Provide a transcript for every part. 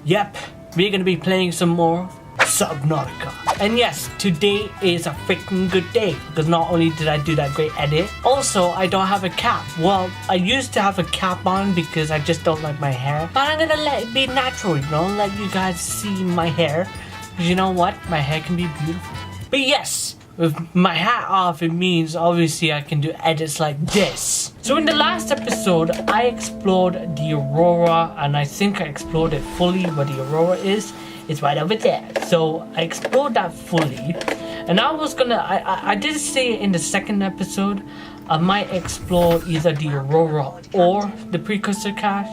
Yep, we're gonna be playing some more Subnautica. And yes, today is a freaking good day because not only did I do that great edit, also I don't have a cap. Well, I used to have a cap on because I just don't like my hair, but I'm gonna let it be natural, you know, let you guys see my hair. Because you know what? My hair can be beautiful. But yes, with my hat off, it means obviously I can do edits like this. So in the last episode, I explored the Aurora, and I think I explored it fully. Where the Aurora is, it's right over there. So I explored that fully, and I was gonna, I did say in the second episode, I might explore either the Aurora or the Precursor cache,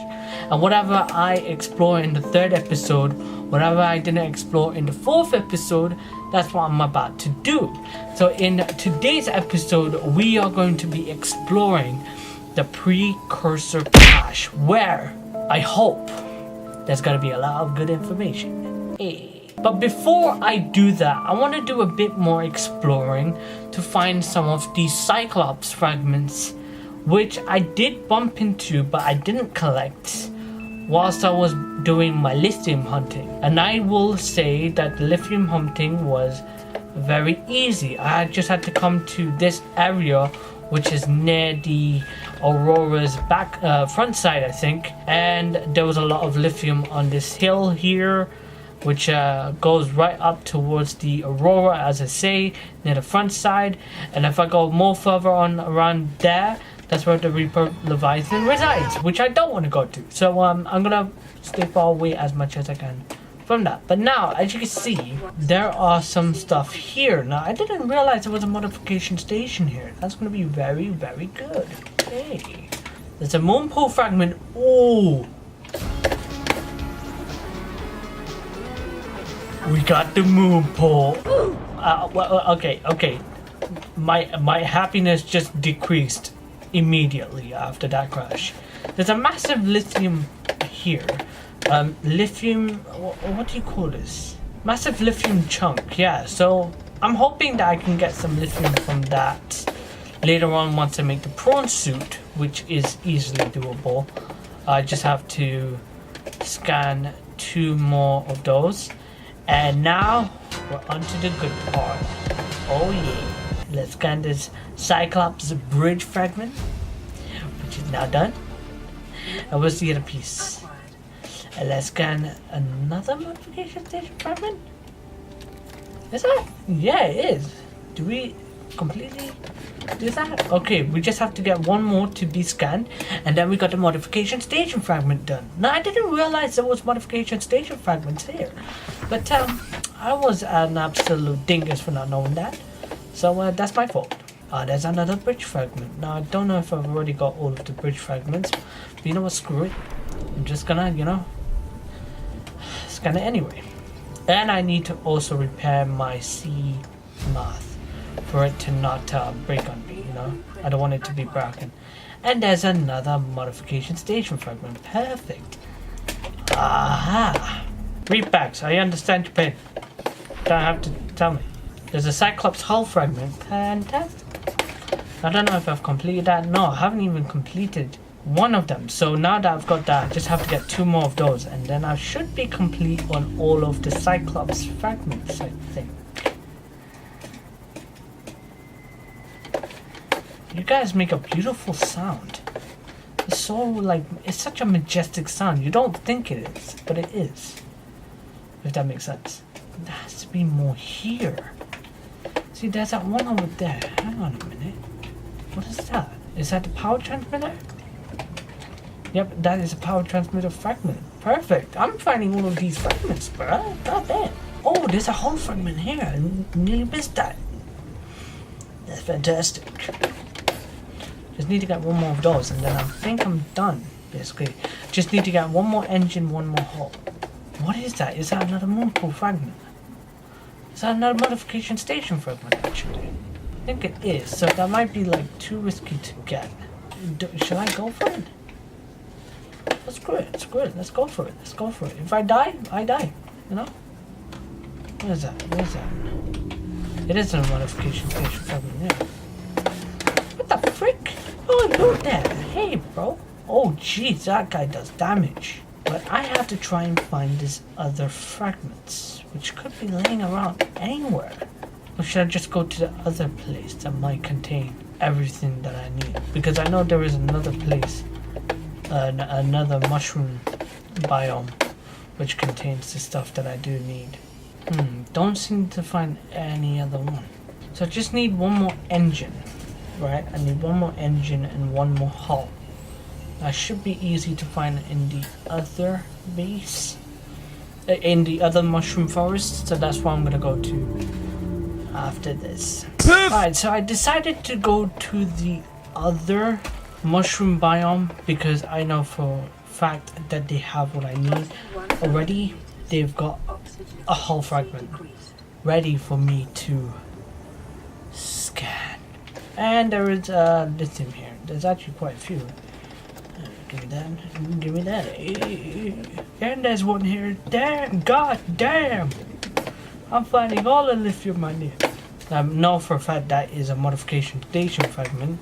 and whatever I explore in the third episode, whatever I didn't explore in the fourth episode, that's what I'm about to do. So in today's episode, we are going to be exploring the Precursor cache, where I hope there's gonna be a lot of good information. Hey. But before I do that, I want to do a bit more exploring to find some of these Cyclops fragments, which I did bump into but I didn't collect whilst I was doing my lithium hunting. And I will say that the lithium hunting was very easy. I just had to come to this area, which is near the Aurora's back front side, I think, and there was a lot of lithium on this hill here, which goes right up towards the Aurora, as I say, near the front side. And if I go more further on around there, that's where the Reaper Leviathan resides, which I don't want to go to. So I'm gonna stay far away as much as I can from that. But now, as you can see, there are some stuff here. Now, I didn't realize there was a modification station here. That's gonna be very, very good. Okay. There's a moon pool fragment. Ooh. We got the moon pool. Well, okay. My happiness just decreased immediately after that crash. There's a massive lithium here. Lithium, what do you call this? Massive lithium chunk, yeah. So I'm hoping that I can get some lithium from that later on once I make the prawn suit, which is easily doable. I just have to scan 2 more of those. And now we're on to the good part. Oh yeah. Let's scan this Cyclops bridge fragment, which is now done. And where's the other piece? And let's scan another modification station fragment. Is that? Yeah, it is. Do we completely do that? Okay, we just have to get 1 more to be scanned, and then we got the modification station fragment done. Now, I didn't realize there was modification station fragments here, but I was an absolute dingus for not knowing that. So that's my fault. There's another bridge fragment. Now, I don't know if I've already got all of the bridge fragments, but you know what, screw it. I'm just gonna, you know, scan it anyway. And I need to also repair my sea moth for it to not break on me, you know. I don't want it to be broken. And there's another modification station fragment. Perfect. Aha! Readbacks, I understand your pain. Don't have to tell me. There's a Cyclops hull fragment. Fantastic. I don't know if I've completed that. No, I haven't even completed 1 of them. So now that I've got that, I just have to get 2 more of those. And then I should be complete on all of the Cyclops fragments, I think. You guys make a beautiful sound. It's so, like, it's such a majestic sound. You don't think it is, but it is. If that makes sense. There has to be more here. See, there's that one over there. Hang on a minute. What is that? Is that the power transmitter? Yep, that is a power transmitter fragment. Perfect. I'm finding all of these fragments, bro. God damn. Oh, there's a whole fragment here. I nearly missed that. That's fantastic. Just need to get 1 more of those, and then I think I'm done, basically. Just need to get 1 more engine, 1 more hull. What is that? Is that another moon pool fragment? Is that another modification station fragment, actually? I think it is, so that might be, like, too risky to get. Should I go for it? Screw it, let's go for it, If I die, I die, you know? What is that? It is a modification station fragment, yeah. What the frick? Oh, look there. Hey, bro. Oh, jeez, that guy does damage. But I have to try and find these other fragments, which could be laying around anywhere. Or should I just go to the other place that might contain everything that I need? Because I know there is another place, another mushroom biome, which contains the stuff that I do need. Don't seem to find any other one. So I just need one more engine, right? I need one more engine and one more hull. That should be easy to find in the other base, in the other mushroom forest. So that's what I'm gonna go to after this. Alright, so I decided to go to the other mushroom biome because I know for a fact that they have what I need already. They've got a hull fragment ready for me to scan. And there is lithium here. There's actually quite a few. Give me that. Give me that. And there's one here. Damn. God damn. I'm finding all the lithium I need. I know for a fact that is a modification station fragment.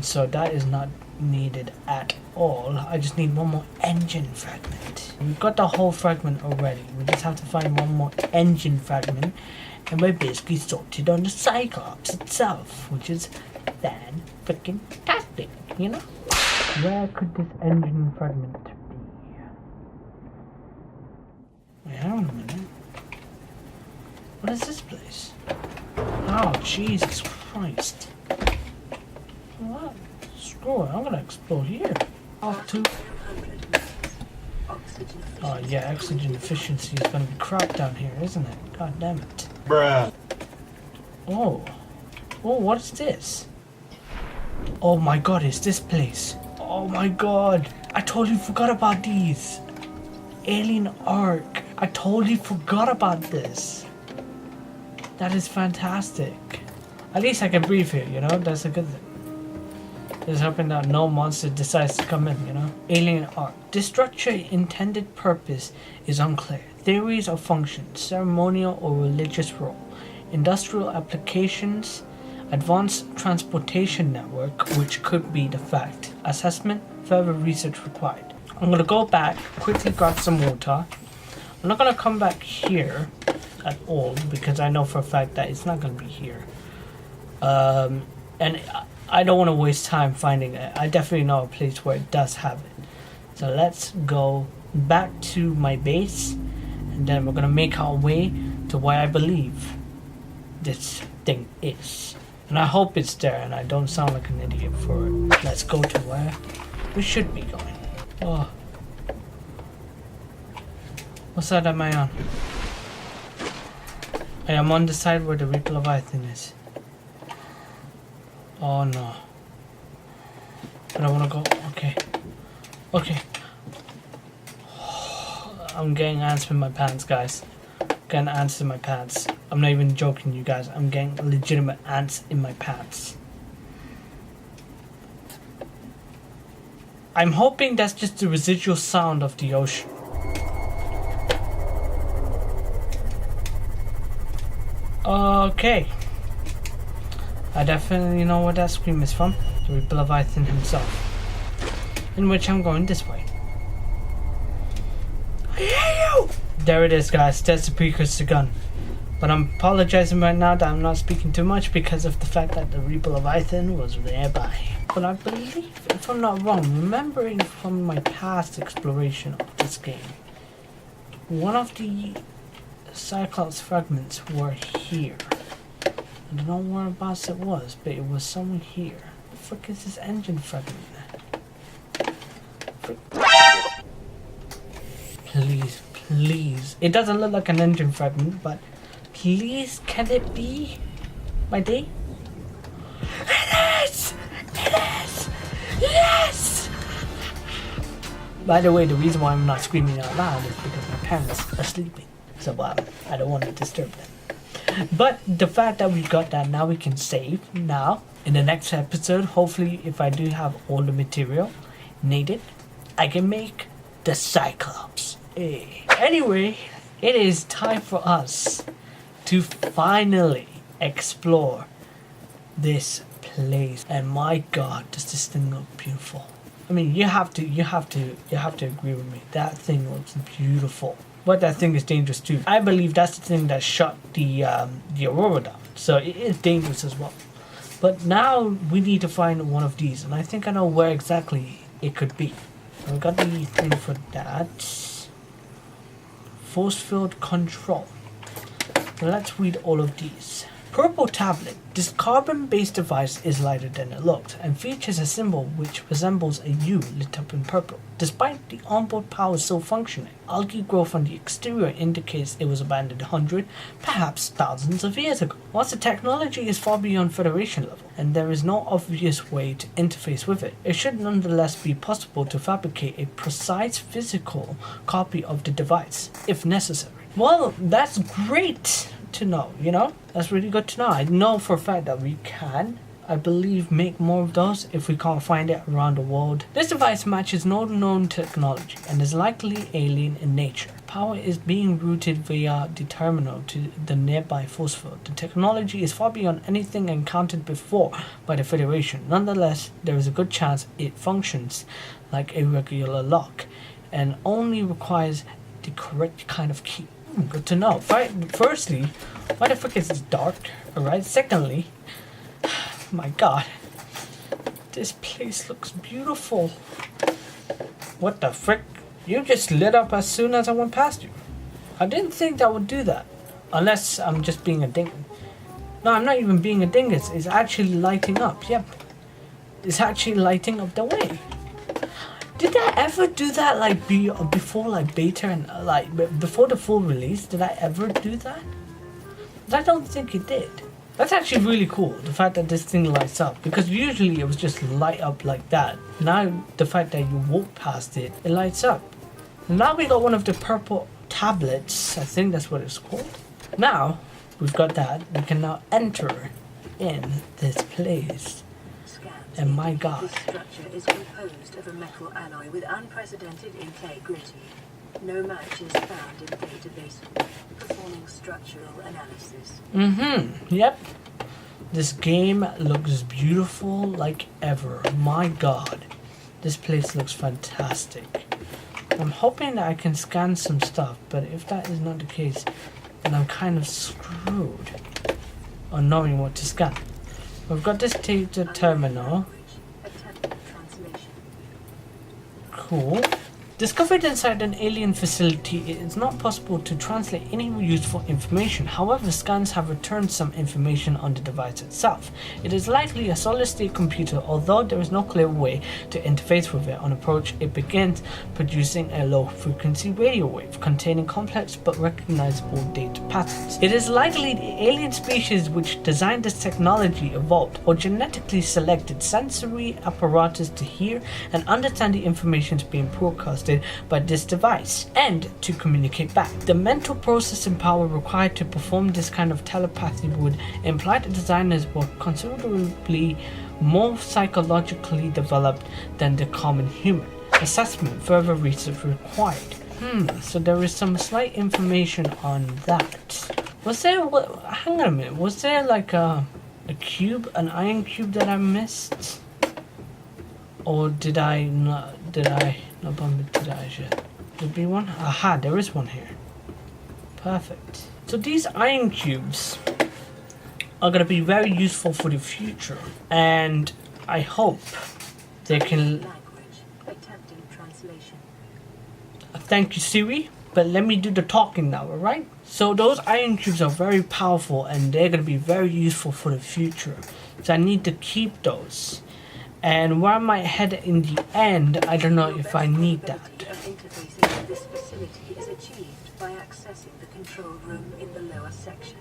So that is not needed at all. I just need one more engine fragment. We've got the whole fragment already. We just have to find one more engine fragment. And we're basically sorted on the Cyclops itself. Which is fan-freaking-tastic, you know? Where could this engine fragment be? Wait, hang on a minute. What is this place? Oh, Jesus Christ. What? Screw it, I'm gonna explore here. Off to... Oh yeah, oxygen efficiency is gonna be crap down here, isn't it? God damn it. Bruh. Oh. Oh, what's this? Oh my god, it's this place. Oh my god, I totally forgot about these. Alien Ark. I totally forgot about this. That is fantastic. At least I can breathe here, you know? That's a good thing. Just hoping that no monster decides to come in, you know? Alien Ark. This structure's intended purpose is unclear. Theories of function, ceremonial or religious role, industrial applications, advanced transportation network, which could be the fact. Assessment, further research required. I'm gonna go back, quickly grab some water. I'm not gonna come back here at all because I know for a fact that it's not gonna be here. And I don't want to waste time finding it. I definitely know a place where it does have it. So let's go back to my base and then we're gonna make our way to where I believe this thing is. And I hope it's there and I don't sound like an idiot for it. Let's go to where we should be going. Oh. What side am I on? I am on the side where the Reaper Leviathan is. Oh no. But I wanna go. Okay. Okay. I'm getting ants in my pants, guys. Getting ants in my pants. I'm not even joking, you guys. I'm getting legitimate ants in my pants. I'm hoping that's just the residual sound of the ocean. Okay. I definitely know where that scream is from. The Reaper Leviathan himself. In which I'm going this way. I hear you! There it is, guys. That's the Precursor G.U.N. But I'm apologizing right now that I'm not speaking too much because of the fact that the Reaper Leviathan was nearby. But I believe, if I'm not wrong, remembering from my past exploration of this game, one of the Cyclops fragments were here. I don't know whereabouts it was, but it was somewhere here. The frick is this engine fragment? Please, please. It doesn't look like an engine fragment, but please, can it be my day? It is! It is! Yes! By the way, the reason why I'm not screaming out loud is because my parents are sleeping. So I don't want to disturb them. But the fact that we got that, now we can save. Now, in the next episode, hopefully if I do have all the material needed, I can make the Cyclops. Anyway, it is time for us to finally explore this place. And my god, does this thing look beautiful. I mean, you have to agree with me. That thing looks beautiful. But that thing is dangerous too. I believe that's the thing that shut the Aurora down. So it is dangerous as well. But now we need to find one of these, and I think I know where exactly it could be. We got the thing for that. Force field control. Let's read all of these. Purple tablet. This carbon-based device is lighter than it looks and features a symbol which resembles a U lit up in purple. Despite the onboard power still functioning, algae growth on the exterior indicates it was abandoned 100, perhaps thousands of years ago. Whilst the technology is far beyond Federation level and there is no obvious way to interface with it, it should nonetheless be possible to fabricate a precise physical copy of the device, if necessary. Well, that's great to know, you know? That's really good to know. I know for a fact that we can, I believe, make more of those if we can't find it around the world. This device matches no known technology and is likely alien in nature. Power is being routed via the terminal to the nearby force field. The technology is far beyond anything encountered before by the Federation. Nonetheless, there is a good chance it functions like a regular lock and only requires the correct kind of key. Good to know. Firstly, why the frick is it dark? Alright, secondly, my god, this place looks beautiful. What the frick? You just lit up as soon as I went past you. I didn't think that would do that. Unless I'm just being a dingus. No, I'm not even being a dingus. It's actually lighting up. Yep. It's actually lighting up the way. Did I ever do that like before like beta and like before the full release? Did I ever do that? I don't think it did. That's actually really cool, the fact that this thing lights up, because usually it was just light up like that. Now the fact that you walk past it, it lights up. Now we got one of the purple tablets, I think that's what it's called. Now we've got that, we can now enter in this place. And my god. This structure is composed of a metal alloy with unprecedented integrity. No match is found in database. Performing structural analysis. Yep. This game looks beautiful like ever. My god. This place looks fantastic. I'm hoping that I can scan some stuff, but if that is not the case, then I'm kind of screwed on knowing what to scan. We've got this data terminal. Cool. Discovered inside an alien facility, it is not possible to translate any useful information. However, scans have returned some information on the device itself. It is likely a solid-state computer, although there is no clear way to interface with it. On approach, it begins producing a low-frequency radio wave containing complex but recognizable data patterns. It is likely the alien species which designed this technology evolved or genetically selected sensory apparatus to hear and understand the information being broadcast by this device and to communicate back. The mental processing power required to perform this kind of telepathy would imply the designers were considerably more psychologically developed than the common human. Assessment, further research required. So there is some slight information on that. Was there, hang on a minute, was there like a cube, an iron cube that I missed? Or did I not bump into that yet? There be one? Aha, there is one here. Perfect. So these iron cubes are going to be very useful for the future. And I hope they can... Thank you, Siri. But let me do the talking now, alright? So those iron cubes are very powerful and they're going to be very useful for the future. So I need to keep those. And where I might head in the end, I don't know if I need that. Interfacing with this facility is achieved by accessing the control room in the lower section.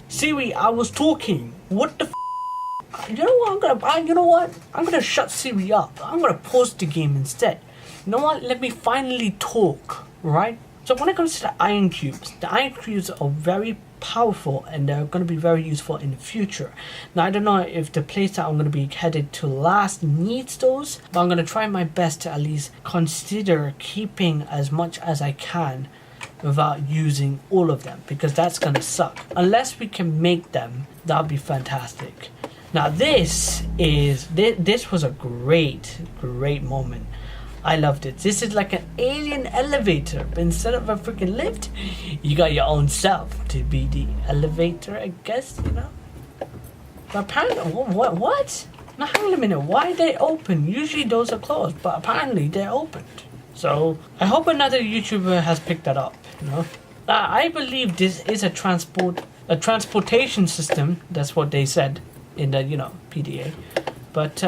Siri, I was talking. What the f? You know what? I'm gonna shut Siri up. I'm gonna pause the game instead. You know what? Let me finally talk, right? So when it comes to the iron cubes are very powerful and they're going to be very useful in the future. Now I don't know if the place that I'm going to be headed to last needs those, but I'm going to try my best to at least consider keeping as much as I can without using all of them, because that's going to suck. Unless we can make them, that'll be fantastic. Now this was a great moment. I loved it. This is like an alien elevator, but instead of a freaking lift, you got your own self to be the elevator, I guess, you know? But apparently, what? Now hang on a minute, why are they open? Usually those are closed, but apparently they're opened. So, I hope another YouTuber has picked that up, you know? I believe this is a transportation system, that's what they said in the, you know, PDA. But,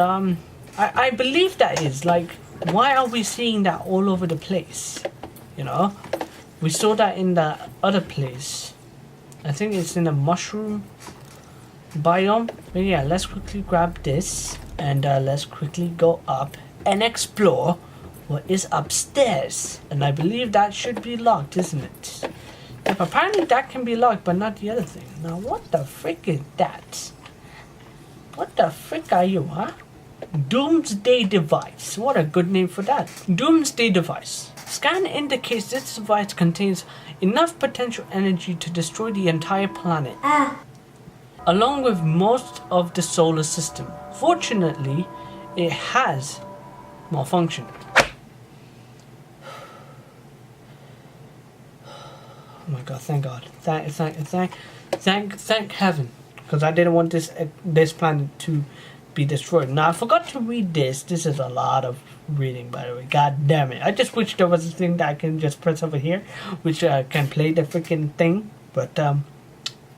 I believe that is, like, why are we seeing that all over the place? You know? We saw that in the other place. I think it's in the mushroom biome. But yeah, let's quickly grab this. And let's quickly go up and explore what is upstairs. And I believe that should be locked, isn't it? Yep, apparently that can be locked, but not the other thing. Now what the frick is that? What the frick are you, huh? Doomsday device. What a good name for that. Doomsday device. Scan indicates this device contains enough potential energy to destroy the entire planet, along with most of the solar system. Fortunately, it has malfunctioned. Oh my god, thank God. Thank heaven. Because I didn't want this planet to be destroyed. Now I forgot to read this. This is a lot of reading, by the way. God damn it. I just wish there was a thing that I can just press over here, which can play the freaking thing, but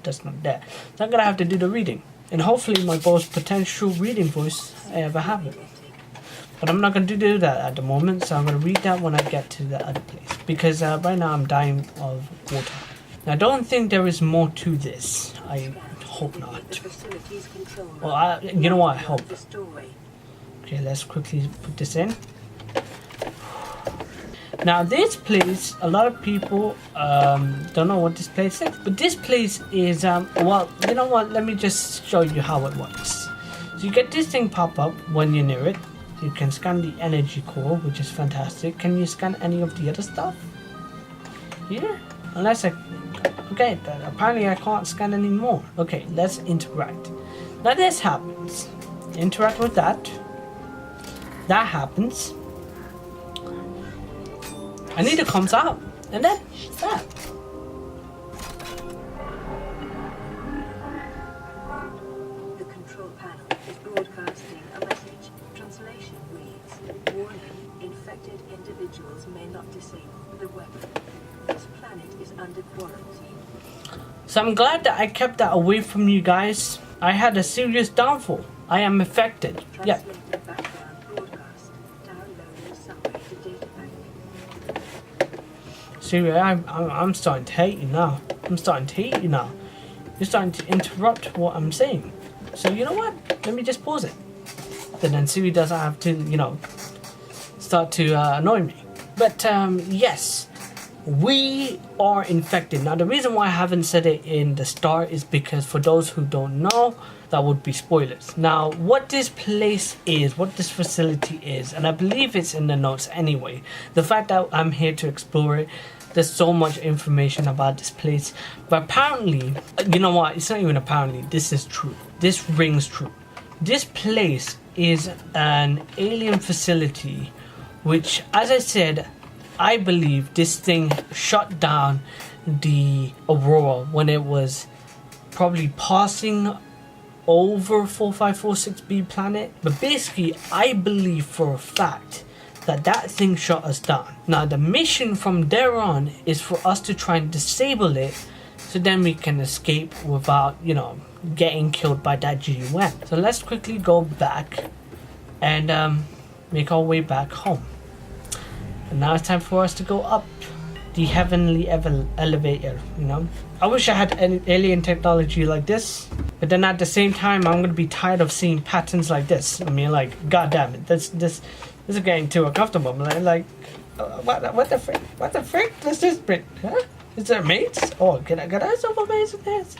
that's not there. So I'm gonna have to do the reading, and hopefully my most potential reading voice I ever have it. But I'm not gonna do that at the moment, so I'm gonna read that when I get to the other place, because right now I'm dying of water. Now I don't think there is more to this. I hope not. Well, you know what? I hope. Okay, let's quickly put this in. Now this place, a lot of people don't know what this place is, but this place is well, you know what? Let me just show you how it works. So you get this thing pop up when you're near it. You can scan the energy core, which is fantastic. Can you scan any of the other stuff? Yeah, unless I. Okay, apparently I can't scan anymore. Okay, let's interact. Now this happens. Interact with that. That happens. Anita comes out. And then that. The control panel is broadcasting a message. Translation reads, warning, infected individuals may not disable the weapon. This planet is under quarantine. So I'm glad that I kept that away from you guys. I had a serious downfall. I am affected. Yeah. See, I'm starting to hate you now. I'm starting to hate you now. You're starting to interrupt what I'm saying. So you know what? Let me just pause it. Then Siri doesn't have to, you know, start to annoy me. But yes. We are infected. Now the reason why I haven't said it in the start is because for those who don't know, that would be spoilers. Now what this place is, what this facility is, and I believe it's in the notes anyway. The fact that I'm here to explore it, there's so much information about this place. But apparently, you know what, it's not even apparently, this is true. This rings true. This place is an alien facility, which, as I said, I believe this thing shut down the Aurora when it was probably passing over 4546b planet. But basically, I believe for a fact that that thing shut us down. Now, the mission from there on is for us to try and disable it so then we can escape without, you know, getting killed by that G.U.N. So let's quickly go back and make our way back home. And now it's time for us to go up the heavenly elevator, you know. I wish I had an alien technology like this, but then at the same time, I'm gonna be tired of seeing patterns like this. I mean, like, god damn it, this is getting too uncomfortable. Like, what the frick? What the frick? Let's just bring, huh? Is there mates? Oh, can I solve a maze with this?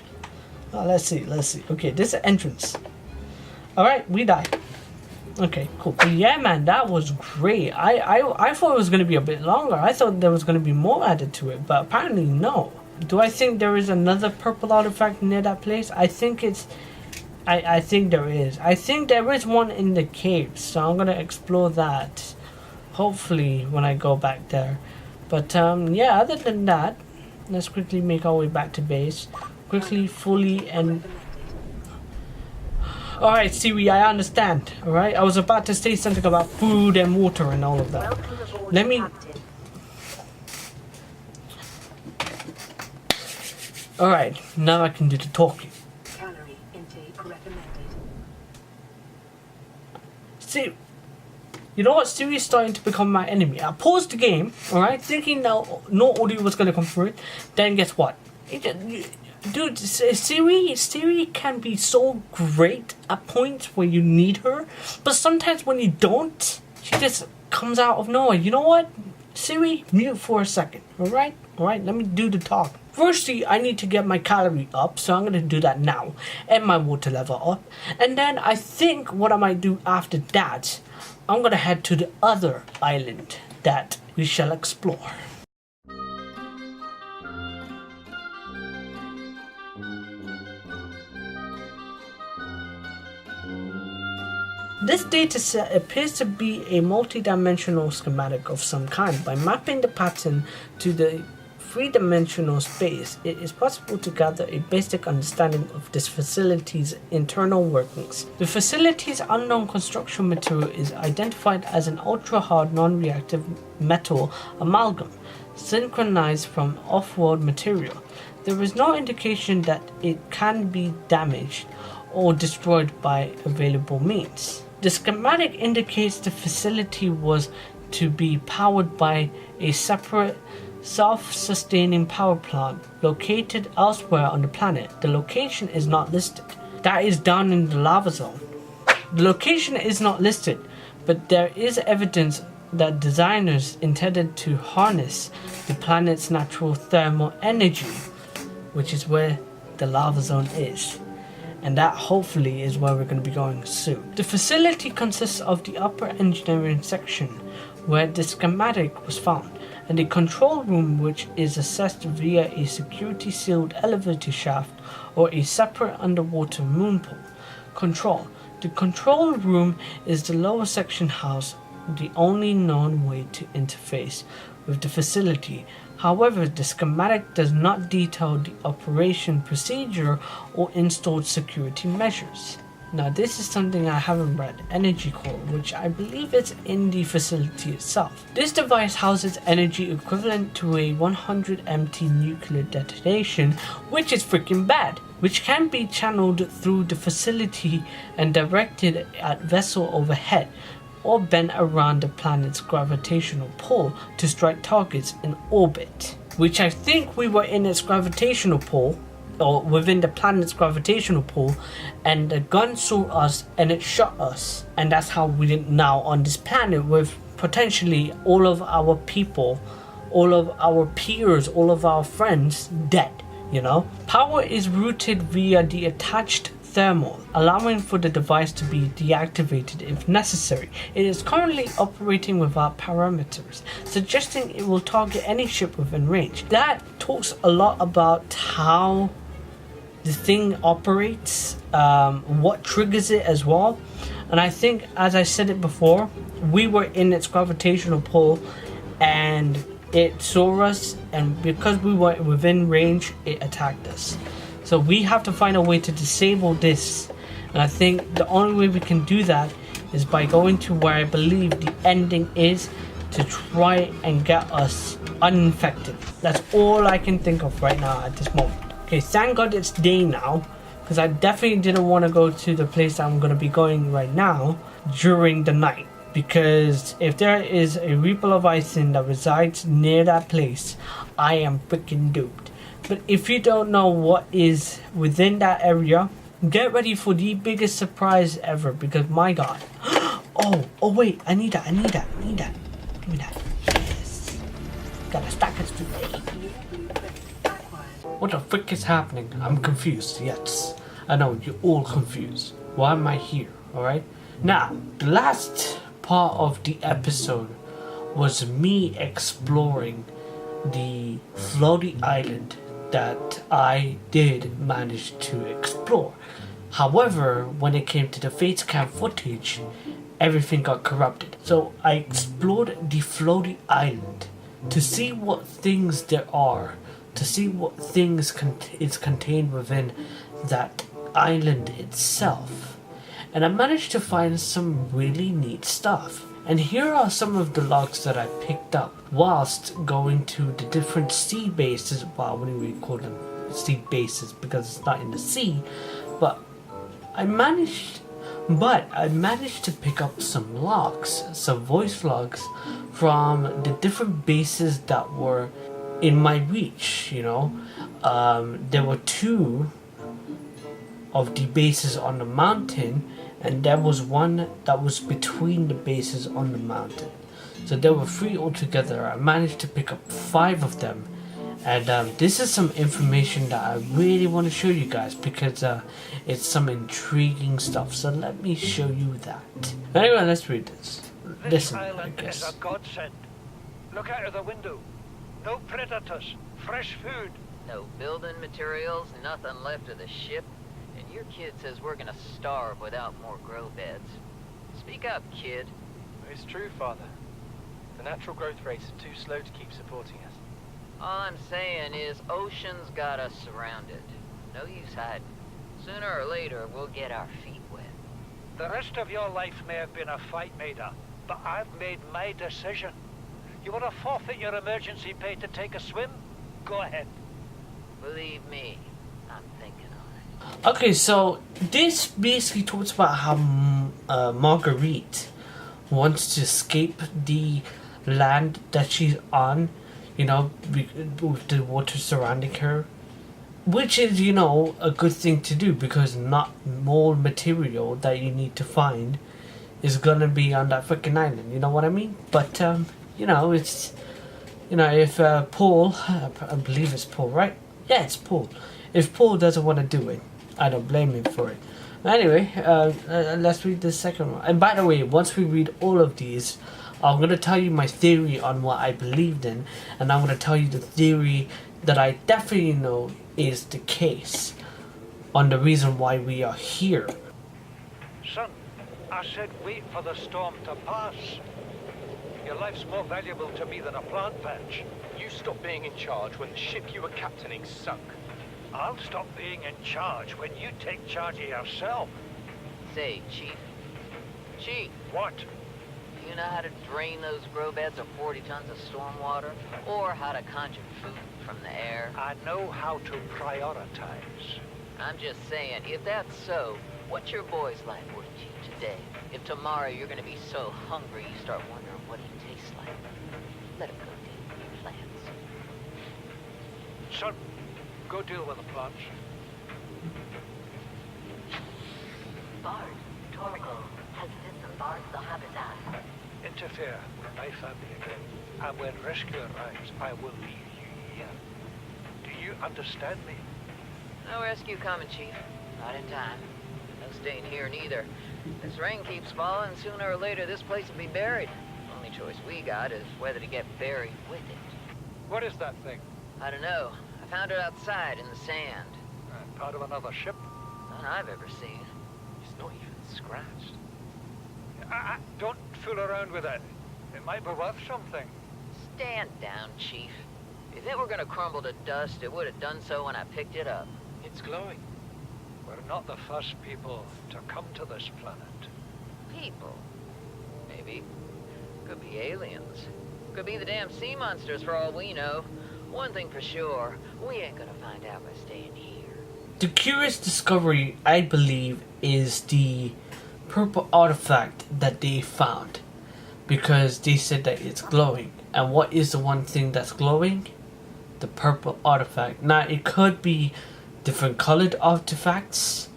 Oh, let's see. Okay, this is the entrance. All right, we die. Okay, cool. But yeah, man, that was great. I thought it was going to be a bit longer. I thought there was going to be more added to it, but apparently no. Do I think there is another purple artifact near that place? I think it's I think there is. I think there is one in the caves, so I'm gonna explore that. Hopefully when I go back there. But yeah, other than that, let's quickly make our way back to base. Quickly, fully, and... Alright, Siri, I understand. Alright, I was about to say something about food and water and all of that. Let me... Alright, now I can do the talking. Calorie intake recommended. See, you know what? Siri's starting to become my enemy. I paused the game, alright, thinking now no audio was gonna come through it. Then guess what? Dude, Siri can be so great at points where you need her, but sometimes when you don't, she just comes out of nowhere. You know what? Siri, mute for a second, alright? Alright, let me do the talk. Firstly, I need to get my calorie up, so I'm going to do that now. And my water level up. And then I think what I might do after that, I'm going to head to the other island that we shall explore. This dataset appears to be a multi-dimensional schematic of some kind. By mapping the pattern to the three-dimensional space, it is possible to gather a basic understanding of this facility's internal workings. The facility's unknown construction material is identified as an ultra-hard non-reactive metal amalgam, synchronized from off-world material. There is no indication that it can be damaged or destroyed by available means. The schematic indicates the facility was to be powered by a separate self-sustaining power plant located elsewhere on the planet. The location is not listed. That is down in the lava zone. The location is not listed, but there is evidence that designers intended to harness the planet's natural thermal energy, which is where the lava zone is. And that hopefully is where we're going to be going soon. The facility consists of the upper engineering section, where the schematic was found, and a control room which is accessed via a security sealed elevator shaft or a separate underwater moon pool. Control. The control room is the lower section house, the only known way to interface with the facility. However, the schematic does not detail the operation procedure or installed security measures. Now this is something I haven't read, Energy Core, which I believe is in the facility itself. This device houses energy equivalent to a 100 MT nuclear detonation, which is freaking bad, which can be channeled through the facility and directed at vessel overhead, or bent around the planet's gravitational pull to strike targets in orbit. Which I think we were in its gravitational pull, or within the planet's gravitational pull, and the gun saw us and it shot us, and that's how we're now on this planet with potentially all of our people, all of our peers, all of our friends dead, you know. Power is routed via the attached thermal, allowing for the device to be deactivated if necessary. It is currently operating without parameters, suggesting it will target any ship within range. That talks a lot about how the thing operates, what triggers it as well. And I think, as I said it before, we were in its gravitational pull and it saw us, and because we were within range, it attacked us. So we have to find a way to disable this, and I think the only way we can do that is by going to where I believe the ending is, to try and get us uninfected. That's all I can think of right now at this moment. Okay, thank God it's day now, because I definitely didn't want to go to the place I'm going to be going right now during the night, because if there is a Reaper of Icing that resides near that place, I am freaking doomed. But if you don't know what is within that area, get ready for the biggest surprise ever, because my God. Oh wait, I need that. Give me that. Yes. Gotta stack it today. What the frick is happening? I'm confused, yes. I know, you're all confused. Why am I here, alright? Now, the last part of the episode was me exploring the floaty island that I did manage to explore. However, when it came to the face cam footage, everything got corrupted. So I explored the floating island to see what things there are, to see what things is contained within that island itself. And I managed to find some really neat stuff. And here are some of the logs that I picked up whilst going to the different sea bases. Well, what do we call them? Sea bases, because it's not in the sea. But I managed to pick up some logs, some voice logs from the different bases that were in my reach, you know. There were 2 of the bases on the mountain, and there was one that was between the bases on the mountain. So there were 3 altogether. I managed to pick up 5 of them. And this is some information that I really want to show you guys, because it's some intriguing stuff. So let me show you that. Anyway, let's read this. Listen, I island guess. is a godsend. Look out of the window. No predators. Fresh food. No building materials, nothing left of the ship. And your kid says we're gonna starve without more grow beds. Speak up, kid. It's true, Father. The natural growth rates are too slow to keep supporting us. All I'm saying is ocean's got us surrounded. No use hiding. Sooner or later, we'll get our feet wet. The rest of your life may have been a fight, Maida, but I've made my decision. You want to forfeit your emergency pay to take a swim? Go ahead. Believe me, I'm thinking on it. Okay, so this basically talks about how Marguerite wants to escape the land that she's on, you know, with the water surrounding her. Which is, you know, a good thing to do, because not more material that you need to find is gonna be on that freaking island, you know what I mean? But, you know, it's, you know, if Paul, I believe it's Paul, right? Yeah, it's Paul. If Paul doesn't want to do it, I don't blame him for it. Anyway, let's read the second one. And by the way, once we read all of these, I'm going to tell you my theory on what I believed in, and I'm going to tell you the theory that I definitely know is the case on the reason why we are here. Son, I said wait for the storm to pass. Your life's more valuable to me than a plant patch. You stopped being in charge when the ship you were captaining sunk. I'll stop being in charge when you take charge of yourself. Say, Chief. Chief, What? do you know how to drain those grow beds of 40 tons of storm water? Or how to conjure food from the air? I know how to prioritize. I'm just saying, if that's so, what's your boy's life worth to you today? If tomorrow you're gonna be so hungry you start wondering what he tastes like, let him go deal with your plans. Son, go deal with the plants. Bard, Torgo has disembarked the habitat. Interfere with my family again, and when rescue arrives, I will leave you here. Do you understand me? No rescue coming, Chief. Not in time. No staying here neither. This rain keeps falling, sooner or later this place will be buried. Only choice we got is whether to get buried with it. What is that thing? I don't know. I found it outside in the sand. Part of another ship? None I've ever seen. It's not even scratched. Don't fool around with it. It might be worth something. Stand down, Chief. If it were gonna crumble to dust, it would have done so when I picked it up. It's glowing. We're not the first people to come to this planet. People. Maybe. Could be aliens. Could be the damn sea monsters for all we know. One thing for sure, we ain't gonna find out by staying here. The curious discovery, I believe, is the purple artifact that they found, because they said that it's glowing. And what is the one thing that's glowing? The purple artifact. Now, it could be different colored artifacts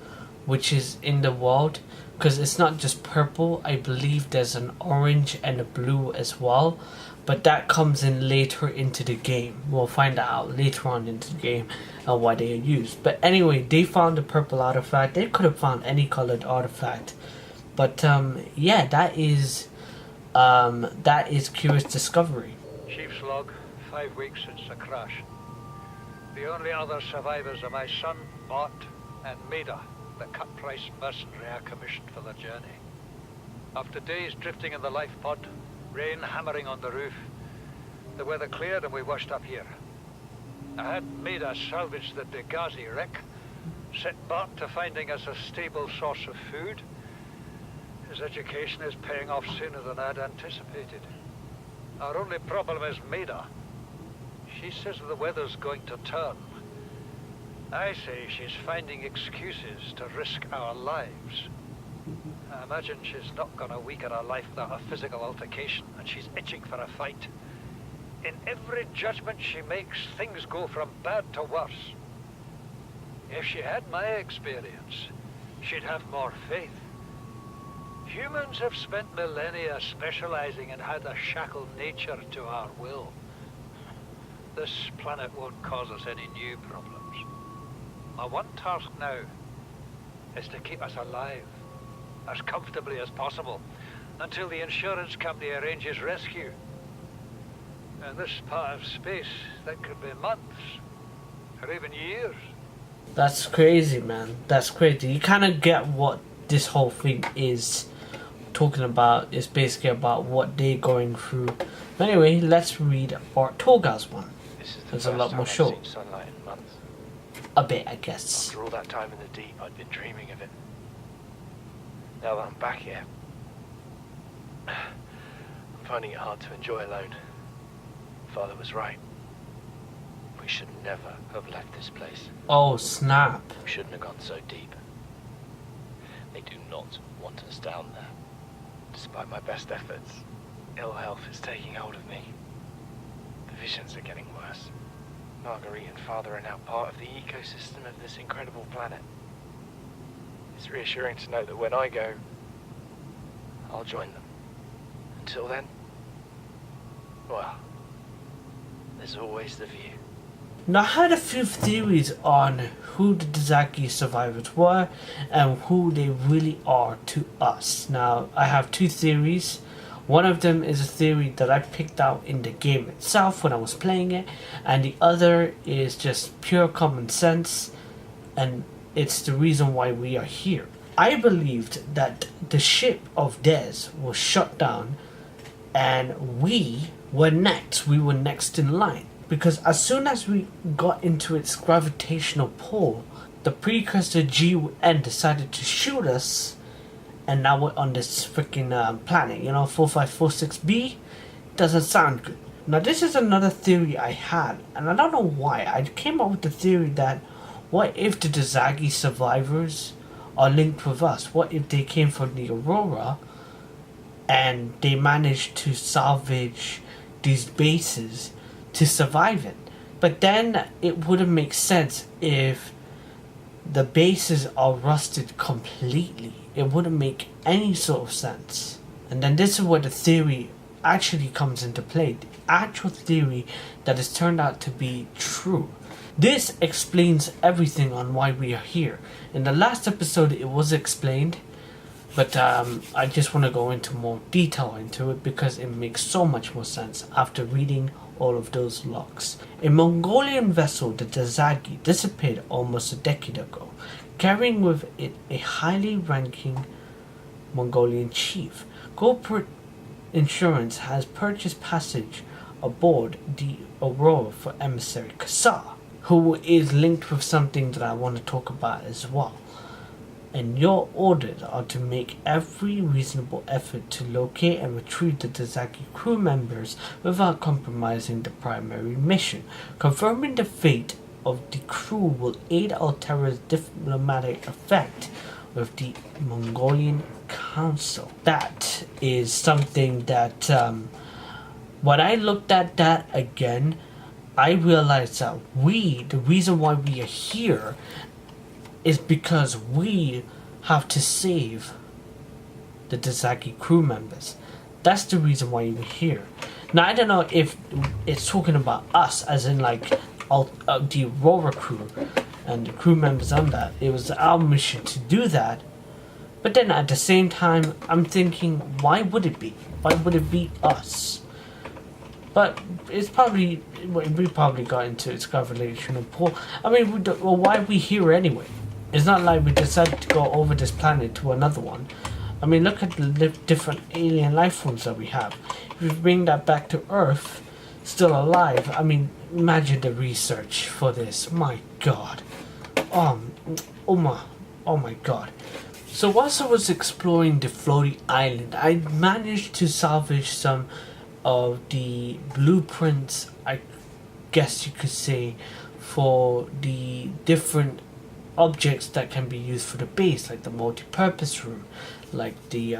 which is in the world, because it's not just purple. I believe there's an orange and a blue as well, but that comes in later into the game. We'll find out later on into the game and why they are used. But anyway, they found the purple artifact. They could have found any colored artifact, but yeah, that is curious discovery. Chief's log, 5 weeks since the crash. The only other survivors are my son, Bart, and Maida. the cut-price mercenary I commissioned for the journey. After days drifting in the life pod, rain hammering on the roof, the weather cleared and we washed up here. I had made us salvage the Degazi wreck, set Bart to finding us a stable source of food. His education is paying off sooner than I'd anticipated. Our only problem is Maida. She says the weather's going to turn. I say she's finding excuses to risk our lives. I imagine she's not gonna weaken her life without a physical altercation, and she's itching for a fight. In every judgment she makes, things go from bad to worse. If she had my experience, she'd have more faith. Humans have spent millennia specializing in how to shackle nature to our will. This planet won't cause us any new problems. My one task now is to keep us alive, as comfortably as possible, until the insurance company arranges rescue. In this part of space, that could be months, or even years. That's crazy, man. That's crazy. You kind of get what this whole thing is talking about. It's basically about what they're going through. Anyway, let's read Bartoga's one. This is the There's first a lot time more I've short. seen sunlight in months. A bit, I guess. After all that time in the deep, I'd been dreaming of it. Now that I'm back here, I'm finding it hard to enjoy alone. Father was right. We should never have left this place. Oh, snap. We shouldn't have gone so deep. They do not want us down there. Despite my best efforts, ill health is taking hold of me. The visions are getting worse. Marguerite and Father are now part of the ecosystem of this incredible planet. It's reassuring to know that when I go, I'll join them. Until then, well, there's always the view. Now, I had a few theories on who the Dazaki survivors were and who they really are to us. Now, I have two theories. One of them is a theory that I picked out in the game itself when I was playing it, and the other is just pure common sense, and it's the reason why we are here. I believed that the ship of Dez was shut down and we were next. We were next in line. Because as soon as we got into its gravitational pull, the Precursor G.U.N decided to shoot us, and now we're on this freaking planet. You know, 4546b doesn't sound good. Now, this is another theory I had, and I don't know why. I came up with the theory that what if the Dazagi survivors are linked with us? What if they came from the Aurora and they managed to salvage these bases to survive it? But then it wouldn't make sense if the bases are rusted completely. It wouldn't make any sort of sense. And then this is where the theory actually comes into play. The actual theory that has turned out to be true. This explains everything on why we are here. In the last episode it was explained, but I just want to go into more detail into it because it makes so much more sense after reading all of those logs. A Mongolian vessel, the Dazagi, disappeared almost a decade ago, carrying with it a highly ranking Mongolian chief. Corporate insurance has purchased passage aboard the Aurora for emissary Kasar, who is linked with something that I want to talk about as well. And your orders are to make every reasonable effort to locate and retrieve the Dazaki crew members without compromising the primary mission. Confirming the fate of the crew will aid Altera's diplomatic effect with the Mongolian Council. That is something that, when I looked at that again, I realized that the reason why we are here is because we have to save the Dazaki crew members. That's the reason why we're here. Now, I don't know if it's talking about us, as in like the Aurora crew and the crew members on that. It was our mission to do that. But then at the same time, I'm thinking, why would it be? Why would it be us? But it's probably, we probably got into its gravitational pull. I mean, why are we here anyway? It's not like we decided to go over this planet to another one. I mean, look at the different alien life forms that we have. If we bring that back to Earth, still alive, I mean, imagine the research for this. My God. Oh my God. So whilst I was exploring the floating island, I managed to salvage some of the blueprints, I guess you could say, for the different objects that can be used for the base, like the multi-purpose room, like the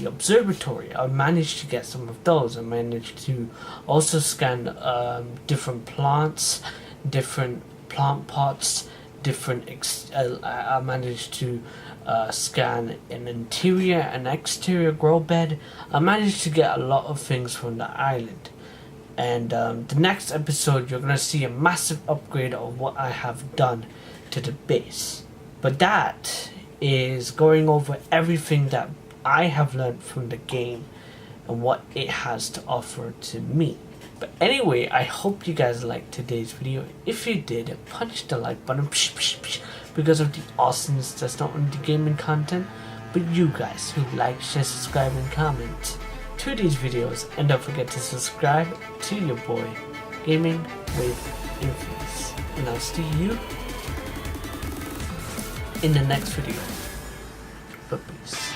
observatory. I managed to get some of those. I managed to also scan different plants, different plant pots, I managed to scan an interior and exterior grow bed. I managed to get a lot of things from the island. And the next episode, you're going to see a massive upgrade of what I have done to the base. But that is going over everything that I have learned from the game and what it has to offer to me. But anyway, I hope you guys liked today's video. If you did, punch the like button because of the awesomeness that's not only the gaming content, but you guys who like, share, subscribe, and comment to these videos. And don't forget to subscribe to your boy, Gaming with Influence. And I'll see you in the next video. But peace.